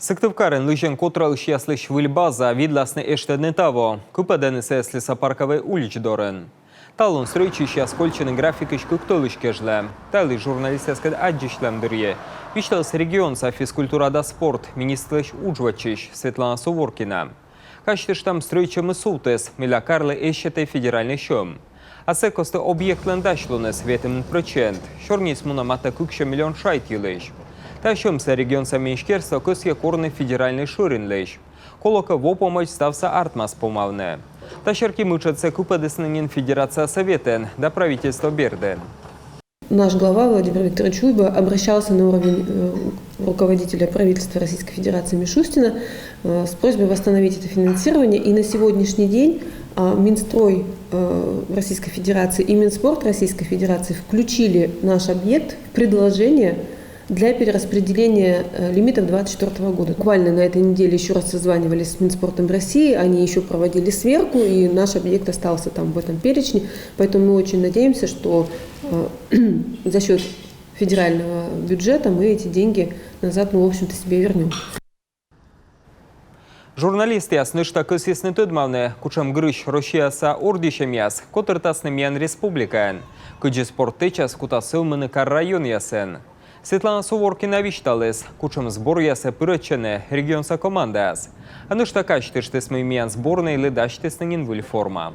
Сыктывкарын лыжен котралыш яслыш выльбаза видласны эштедны таво. Купаданы сеслиса парковый улич дорын. Талон стройчищ оскольченный графикыш куктолыш кежле. Талы журналистескед аджишлем дырье. Вишталс регион со физкультура да спорт министрлыш уджвачищ Светлана Суворкина. Качтыш там стройчемы султес, миля карлы эщетэй федеральный шом. А секосты объект лендашлунес ветемен процент. Шорнис мунамата кукша миллион шайт юлыш. Тащемся регион самейшкерства көске корны федеральный шуринлеш. Колока во помощь стався артмас помавне. Тащерки мычатся купадеснынин федерация советен, да правительство Берден. Наш глава Владимир Викторович Уйба обращался на уровень руководителя правительства Российской Федерации Мишустина с просьбой восстановить это финансирование. И на сегодняшний день Минстрой Российской Федерации и Минспорт Российской Федерации включили наш объект в предложение для перераспределения лимитов 2024 года. Буквально на этой неделе еще раз созванивались с Минспортом России, они еще проводили сверку, и наш объект остался там в этом перечне. Поэтому мы очень надеемся, что за счет федерального бюджета мы эти деньги назад, в общем-то, себе вернем. Журналисты ясны, что көсесны төдмавны, кучам грыш Россияса ордишем яс, котыртасны миян республикан. Күджи спорты час кутасы умыны кар район ясен. Светлана Суворкина вишталес, кучам сбор ясы пырычыны, регионса команда яс. Анышта качтыштыс мымиян сборной ледачтысныңин выль форма.